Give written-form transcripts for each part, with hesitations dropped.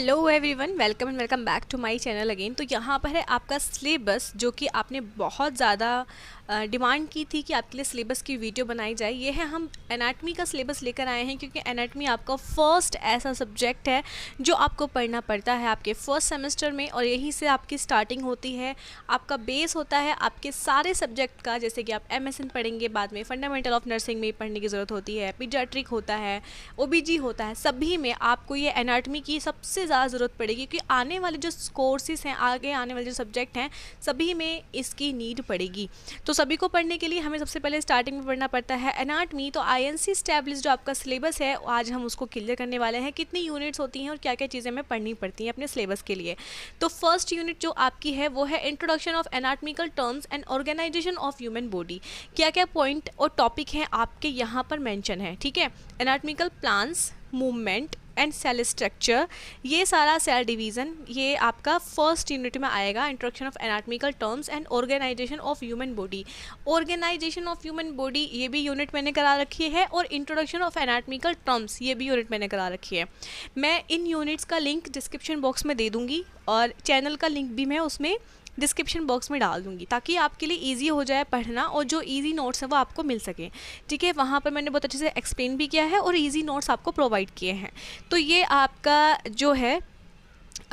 Hello everyone, welcome and welcome back to my channel again. तो यहाँ पर है आपका सिलेबस, जो कि आपने बहुत ज़्यादा डिमांड की थी कि आपके लिए सिलेबस की वीडियो बनाई जाए। ये है, हम एनाटमी का सिलेबस लेकर आए हैं, क्योंकि एनाटमी आपका फर्स्ट ऐसा सब्जेक्ट है जो आपको पढ़ना पड़ता है आपके फर्स्ट सेमेस्टर में, और यहीं से आपकी स्टार्टिंग होती है। आपका बेस होता है आपके सारे सब्जेक्ट का, जैसे कि आप MSN पढ़ेंगे, बाद में फंडामेंटल ऑफ नर्सिंग में पढ़ने की ज़रूरत होती है, पीडियाट्रिक होता है, OBG होता है, सभी में आपको ये एनाटमी की सबसे ज़्यादा ज़रूरत पड़ेगी, क्योंकि आने वाले जो कोर्सेज हैं, आगे आने वाले जो सब्जेक्ट हैं, सभी में इसकी नीड पड़ेगी। तो सभी को पढ़ने के लिए हमें सबसे पहले स्टार्टिंग में पढ़ना पड़ता है एनाटमी। तो INC एस्टैब्लिश जो आपका सिलेबस है, आज हम उसको क्लियर करने वाले हैं, कितनी यूनिट्स होती हैं और क्या क्या चीज़ें हमें पढ़नी पड़ती हैं अपने सिलेबस के लिए। तो फर्स्ट यूनिट जो आपकी है वो है introduction of anatomical terms and organisation of human body. क्या क्या पॉइंट और टॉपिक हैं आपके यहाँ पर मेंशन है, ठीक है। Anatomical planes, movement and cell structure, ये सारा सेल डिवीज़न ये आपका फर्स्ट यूनिट में आएगा। Introduction of anatomical terms and organisation of human body. Organisation of human body ये भी यूनिट मैंने करा रखी है, और इंट्रोडक्शन ऑफ एनाटमिकल टर्म्स ये भी यूनिट मैंने करा रखी है। मैं इन यूनिट्स का लिंक डिस्क्रिप्शन बॉक्स में दे दूँगी, और चैनल का लिंक भी मैं उसमें डिस्क्रिप्शन बॉक्स में डाल दूंगी, ताकि आपके लिए इजी हो जाए पढ़ना, और जो इजी नोट्स है वो आपको मिल सके, ठीक है। वहाँ पर मैंने बहुत अच्छे से एक्सप्लेन भी किया है और इजी नोट्स आपको प्रोवाइड किए हैं। तो ये आपका जो है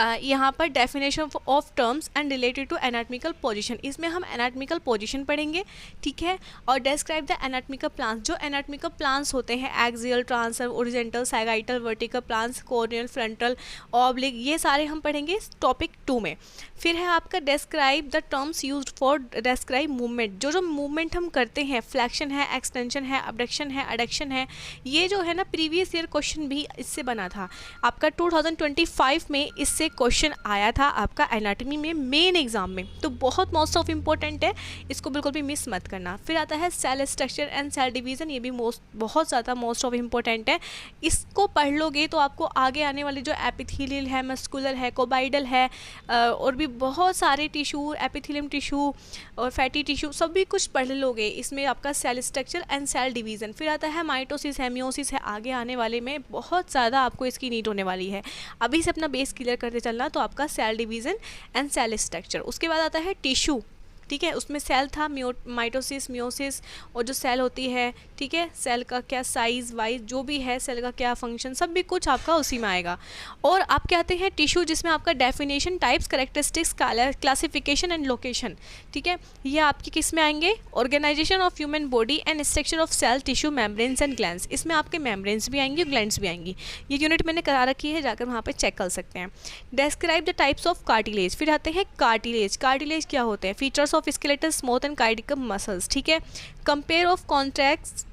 यहाँ पर definition of terms and related to anatomical position, इसमें हम एनाटमिकल पोजीशन पढ़ेंगे, ठीक है। और डिस्क्राइब द एनाटमिकल प्लान्स, जो एनाटमिकल प्लान्स होते हैं, axial, transfer, horizontal, sagittal, vertical planes, coronal, frontal, oblique, ये सारे हम पढ़ेंगे टॉपिक 2 में। फिर है आपका describe the terms used for describe movement, जो मूवमेंट हम करते हैं, फ्लैक्शन है, एक्सटेंशन है, अबडक्शन है, एडक्शन है, ये जो है ना प्रीवियस ईयर क्वेश्चन भी इससे बना था आपका 2025 में, इससे क्वेश्चन आया था आपका एनाटमी में मेन एग्जाम में। तो बहुत मोस्ट ऑफ इम्पोर्टेंट है, इसको बिल्कुल भी मिस मत करना। फिर आता है cell structure and cell division, ये भी बहुत ज़्यादा मोस्ट ऑफ इम्पोर्टेंट है। इसको पढ़ लोगे तो आपको आगे आने वाले जो एपिथेलियल है, मस्कुलर है, कोबाइडल है, और भी बहुत सारे टिश्यू, एपिथेलियम टिश्यू और फैटी टिश्यू, सभी कुछ पढ़ लोगे इसमें, आपका cell structure and cell division. फिर आता है माइटोसिस है, मियोसिस है, आगे आने वाले में बहुत ज़्यादा आपको इसकी नीड होने वाली है। अभी से अपना बेस क्लियर करते चलना। तो आपका cell division and cell structure. उसके बाद आता है टिश्यू, ठीक है। उसमें सेल था, माइटोसिस, मियोसिस, और जो सेल होती है, ठीक है, सेल का क्या साइज़ वाइज जो भी है, सेल का क्या फंक्शन, सब भी कुछ आपका उसी में आएगा। और आप कहते हैं टिश्यू, जिसमें आपका definition, types, characteristics, classification and location, ठीक है, ये आपकी किस में आएंगे। Organisation of human body and structure of cell, tissue, membranes and glands, इसमें आपके मेम्ब्रेन्स भी आएंगे, ग्लैंड्स भी आएंगी। ये यूनिट मैंने करा रखी है, जाकर वहाँ पर चेक कर सकते हैं। Describe the types of cartilage, फिर आते हैं कार्टिलेज। कार्टिलेज क्या होते हैं, features of skeletal, smooth and cardiac muscles, ठीक है। कंपेयर ऑफ कॉन्ट्रैक्ट्स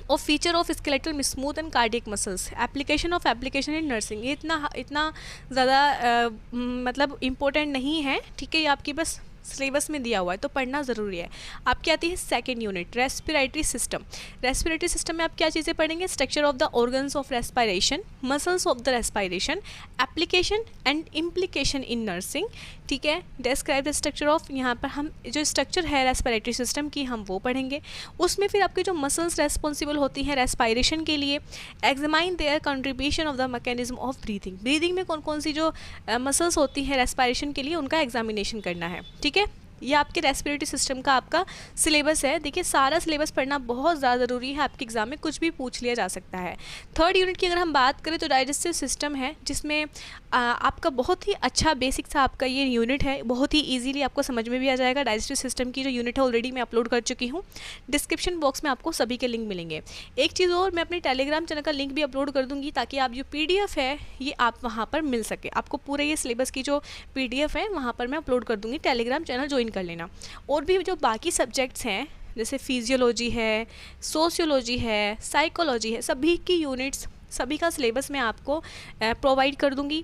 और feature of skeletal smooth and cardiac muscles, application in nursing, ये इतना ज़्यादा मतलब इम्पोर्टेंट नहीं है, ठीक है। ये आपकी बस सिलेबस में दिया हुआ है, तो पढ़ना ज़रूरी है। आपकी आती है second unit, respiratory system. Respiratory system में आप क्या चीज़ें पढ़ेंगे, structure of the organs of respiration, muscles of the respiration, application and implication in nursing, ठीक है। डिस्क्राइब द स्ट्रक्चर ऑफ, यहाँ पर हम जो स्ट्रक्चर है रेस्पिरेटरी सिस्टम की, हम वो पढ़ेंगे। उसमें फिर आपके जो मसल्स रेस्पॉन्सिबल होती हैं रेस्पिरेशन के लिए, examine there contribution of the mechanism of breathing, breathing में कौन कौन सी जो मसल्स होती हैं रेस्पिरेशन के लिए, उनका एग्जामिनेशन करना है, ठीक है। ये आपके रेस्पिरेटरी सिस्टम का आपका सिलेबस है। देखिए, सारा सिलेबस पढ़ना बहुत ज़्यादा ज़रूरी है, आपके एग्जाम में कुछ भी पूछ लिया जा सकता है। थर्ड यूनिट की अगर हम बात करें तो डाइजेस्टिव सिस्टम है, जिसमें आपका बहुत ही अच्छा बेसिक सा आपका ये यूनिट है, बहुत ही इजीली आपको समझ में भी आ जाएगा। डाइजेस्टिव सिस्टम की जो यूनिट है ऑलरेडी मैं अपलोड कर चुकी हूँ, डिस्क्रिप्शन बॉक्स में आपको सभी के लिंक मिलेंगे। एक चीज़ और, मैं अपने टेलीग्राम चैनल का लिंक भी अपलोड कर दूँगी, ताकि आप जो PDF है ये आप वहाँ पर मिल सके। आपको पूरे ये सिलेबस की जो PDF है वहाँ पर मैं अपलोड कर दूँगी, टेलीग्राम चैनल ज्वाइन कर लेना। और भी जो बाकी सब्जेक्ट्स हैं, जैसे फिजियोलॉजी है, सोशियोलॉजी है, साइकोलॉजी है, सभी की यूनिट्स, सभी का सिलेबस मैं आपको प्रोवाइड कर दूंगी।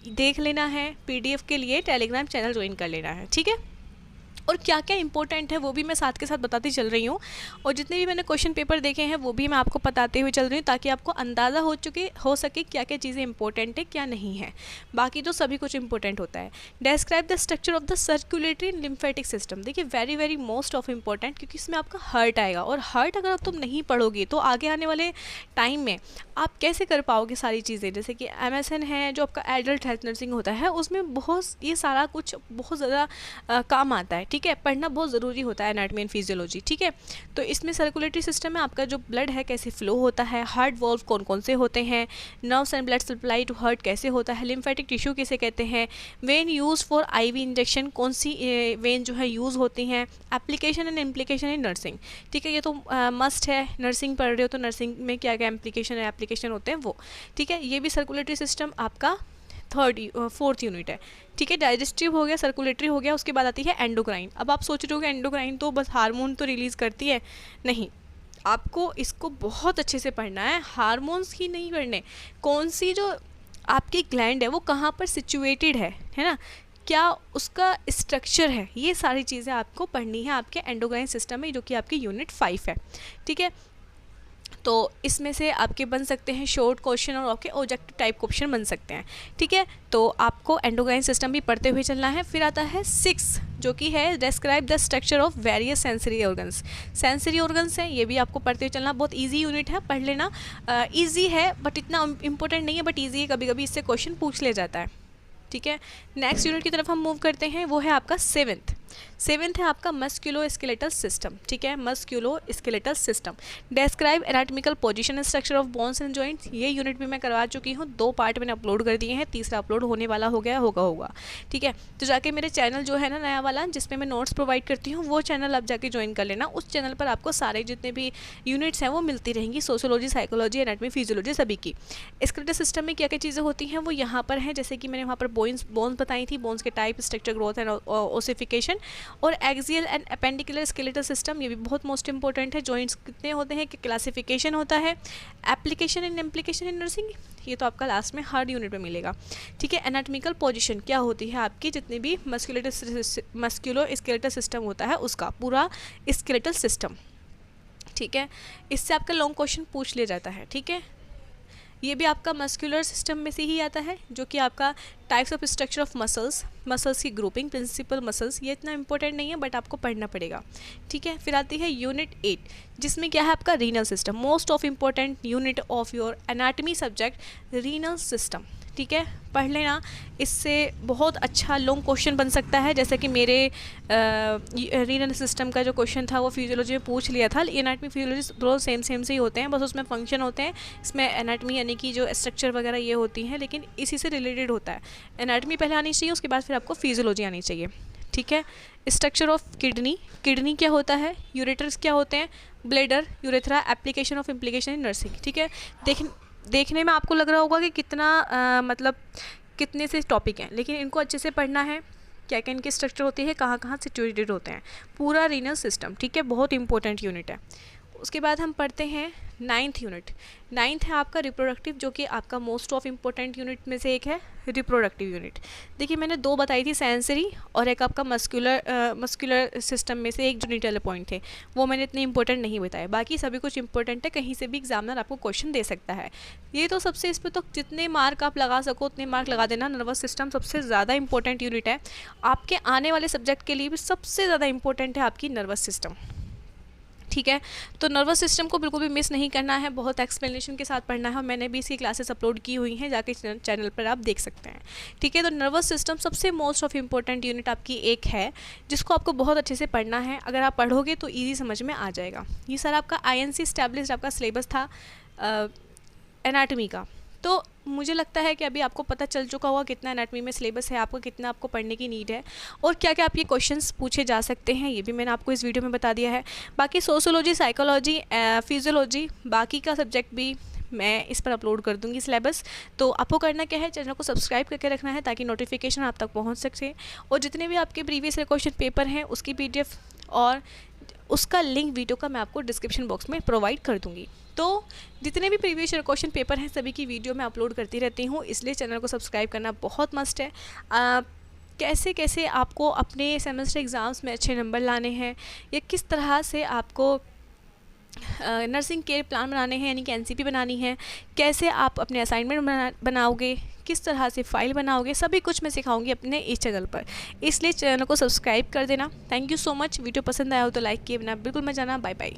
देख लेना है, PDF के लिए टेलीग्राम चैनल ज्वाइन कर लेना है, ठीक है। और क्या क्या इंपॉर्टेंट है वो भी मैं साथ के साथ बताती चल रही हूँ, और जितने भी मैंने क्वेश्चन पेपर देखे हैं वो भी मैं आपको बताते हुए चल रही हूँ, ताकि आपको अंदाज़ा हो सके क्या क्या चीज़ें इंपॉर्टेंट है क्या नहीं है। बाकी तो सभी कुछ इंपॉर्टेंट होता है। Describe the structure of the circulatory and lymphatic system. देखिए very very most of important, क्योंकि इसमें आपका हार्ट आएगा, और हार्ट अगर तुम नहीं पढ़ोगे तो आगे आने वाले टाइम में आप कैसे कर पाओगे सारी चीज़ें। जैसे कि MSN है जो आपका एडल्ट हेल्थ नर्सिंग होता है, उसमें बहुत ये सारा कुछ बहुत ज़्यादा काम आता है। ठीक है, पढ़ना बहुत ज़रूरी होता है एनाटॉमी एंड फिजियोलॉजी। ठीक है, तो इसमें सर्कुलेटरी सिस्टम में आपका जो ब्लड है कैसे फ्लो होता है, हार्ट वॉल्व कौन कौन से होते हैं, nerves and blood supply to heart कैसे होता है, लिम्फेटिक टिश्यू किसे कहते हैं, vein use for IV injection कौन सी वेन जो है यूज़ होती हैं, application and implication in nursing. ठीक है, ये तो मस्ट है, नर्सिंग पढ़ रहे हो तो नर्सिंग में क्या क्या एप्लीकेशन है एप्लीकेशन होते हैं वो। ठीक है, ये भी सर्कुलेटरी सिस्टम आपका फोर्थ यूनिट है। ठीक है, डाइजेस्टिव हो गया, सर्कुलेटरी हो गया, उसके बाद आती है एंडोक्राइन। अब आप सोच रहे हो कि एंडोक्राइन तो बस हार्मोन तो रिलीज़ करती है, नहीं, आपको इसको बहुत अच्छे से पढ़ना है। हार्मोन्स ही नहीं पढ़ने, कौन सी जो आपकी ग्लैंड है वो कहाँ पर सिचुएटेड है ना, क्या उसका स्ट्रक्चर है, ये सारी चीज़ें आपको पढ़नी है आपके एंडोक्राइन सिस्टम में, जो कि आपकी यूनिट 5 है। ठीक है, तो इसमें से आपके बन सकते हैं शॉर्ट क्वेश्चन और आपके ऑब्जेक्टिव टाइप क्वेश्चन बन सकते हैं। ठीक है, तो आपको एंडोक्राइन सिस्टम भी पढ़ते हुए चलना है। फिर आता है 6 जो कि है describe the structure of various sensory organs. Sensory organs हैं, ये भी आपको पढ़ते हुए चलना, बहुत इजी यूनिट है, पढ़ लेना। इजी है बट इतना इंपॉर्टेंट नहीं है, बट इजी है, कभी कभी इससे क्वेश्चन पूछ ले जाता है। ठीक है, नेक्स्ट यूनिट की तरफ हम मूव करते हैं, वो है आपका 7th है आपका मस्क्यूलो स्केलेटल सिस्टम। ठीक है, musculo skeletal system. Describe anatomical position and structure of bones and joints. ये यूनिट भी मैं करवा चुकी हूँ, 2 पार्ट मैंने अपलोड कर दिए हैं, तीसरा अपलोड होने वाला होगा। ठीक है, तो जाके मेरे चैनल जो है ना नया वाला, जिसमें मैं नोट्स प्रोवाइड करती हूँ, वो चैनल आप जाके ज्वाइन कर लेना। उस चैनल पर आपको सारे जितने भी यूनिट्स हैं वो मिलती रहेंगी, सोशियोलॉजी, साइकोलॉजी, एनाटॉमी, फिजियोलॉजी, सभी की। स्केलेटल सिस्टम में क्या क्या चीज़ें होती हैं वो यहाँ पर हैं, जैसे कि मैंने वहाँ पर बोन्स बताई थी, बोन्स के type, structure, growth and ossification, और axial and appendicular skeletal system, ये भी बहुत मोस्ट इंपॉर्टेंट है। जॉइंट्स कितने होते हैं कि क्लासिफिकेशन होता है, application and implication in nursing, ये तो आपका लास्ट में हर यूनिट में मिलेगा। ठीक है, एनाटॉमिकल पोजीशन क्या होती है आपकी, जितने भी मस्कुलो स्केलेटल सिस्टम होता है उसका पूरा स्केलेटल सिस्टम। ठीक है, इससे आपका लॉन्ग क्वेश्चन पूछ लिया जाता है। ठीक है, ये भी आपका मस्कुलर सिस्टम में से ही आता है, जो कि आपका types of structure of muscles की ग्रुपिंग, प्रिंसिपल मसल्स, ये इतना इंपॉर्टेंट नहीं है बट आपको पढ़ना पड़ेगा। ठीक है, फिर आती है यूनिट 8, जिसमें क्या है आपका renal system, most of important unit of your anatomy subject, renal system. ठीक है, पढ़ लेना, इससे बहुत अच्छा लॉन्ग क्वेश्चन बन सकता है। जैसे कि मेरे रीनल सिस्टम का जो क्वेश्चन था वो फिजियोलॉजी में पूछ लिया था। एनाटॉमी फिजियोलॉजी दोनों सेम से ही होते हैं, बस उसमें फंक्शन होते हैं, इसमें एनाटॉमी यानी कि जो स्ट्रक्चर वगैरह ये होती हैं, लेकिन इसी से रिलेटेड होता है। एनाटॉमी पहले आनी चाहिए, उसके बाद फिर आपको फिजियोलॉजी आनी चाहिए। ठीक है, स्ट्रक्चर ऑफ किडनी क्या होता है, यूरेटर्स क्या होते हैं, bladder, urethra, application of implication in nursing. ठीक है, देखने में आपको लग रहा होगा कि कितना मतलब कितने से टॉपिक हैं, लेकिन इनको अच्छे से पढ़ना है, क्या क्या इनकी स्ट्रक्चर होती है, कहाँ कहाँ सिचुएटेड होते हैं, पूरा रीनल सिस्टम। ठीक है, बहुत इंपॉर्टेंट यूनिट है। उसके बाद हम पढ़ते हैं 9th यूनिट। 9th है आपका रिप्रोडक्टिव, जो कि आपका मोस्ट ऑफ इम्पोर्टेंट यूनिट में से एक है, रिप्रोडक्टिव यूनिट। देखिए मैंने 2 बताई थी, सेंसरी और एक आपका मस्कुलर सिस्टम में से एक जो नीचे वाले पॉइंट थे वो मैंने इतने इंपॉर्टेंट नहीं बताए, बाकी सभी कुछ इंपॉर्टेंट है, कहीं से भी एग्जामिनर आपको क्वेश्चन दे सकता है। ये तो सबसे, इस पर तो जितने मार्क आप लगा सको उतने मार्क लगा देना। नर्वस सिस्टम सबसे ज़्यादा इंपॉर्टेंट यूनिट है, आपके आने वाले सब्जेक्ट के लिए भी सबसे ज़्यादा इंपॉर्टेंट है आपकी नर्वस सिस्टम। ठीक है, तो नर्वस सिस्टम को बिल्कुल भी मिस नहीं करना है, बहुत एक्सप्लेनेशन के साथ पढ़ना है, और मैंने भी इसकी क्लासेस अपलोड की हुई हैं, जाके चैनल पर आप देख सकते हैं। ठीक है, तो नर्वस सिस्टम सबसे मोस्ट ऑफ इम्पोर्टेंट यूनिट आपकी एक है, जिसको आपको बहुत अच्छे से पढ़ना है। अगर आप पढ़ोगे तो ईजी समझ में आ जाएगा। ये सारा आपका INC एस्टैब्लिश्ड आपका सिलेबस था एनाटॉमी का। तो मुझे लगता है कि अभी आपको पता चल चुका होगा कितना एनाटॉमी में सिलेबस है, आपको कितना आपको पढ़ने की नीड है, और क्या क्या आपके क्वेश्चंस पूछे जा सकते हैं, ये भी मैंने आपको इस वीडियो में बता दिया है। बाकी सोशियोलॉजी, साइकोलॉजी, फिजियोलॉजी, बाकी का सब्जेक्ट भी मैं इस पर अपलोड कर दूंगी सिलेबस। तो आपको करना क्या है, चैनल को सब्सक्राइब करके रखना है ताकि नोटिफिकेशन आप तक पहुँच सके, और जितने भी आपके प्रीवियस क्वेश्चन पेपर हैं उसकी PDF और उसका लिंक वीडियो का मैं आपको डिस्क्रिप्शन बॉक्स में प्रोवाइड कर दूँगी। तो जितने भी प्रीवियस ईयर क्वेश्चन पेपर हैं सभी की वीडियो मैं अपलोड करती रहती हूँ, इसलिए चैनल को सब्सक्राइब करना बहुत मस्ट है। कैसे कैसे आपको अपने सेमेस्टर एग्ज़ाम्स में अच्छे नंबर लाने हैं, या किस तरह से आपको नर्सिंग केयर प्लान बनाने हैं यानी कि एनसीपी बनानी है, कैसे आप अपने असाइनमेंट बनाओगे, किस तरह से फ़ाइल बनाओगे, सभी कुछ मैं सिखाऊंगी अपने इस चैनल पर। इसलिए चैनल को सब्सक्राइब कर देना। Thank you so much. Video पसंद आया हो तो लाइक किए बिना बिल्कुल मत जाना। Bye bye.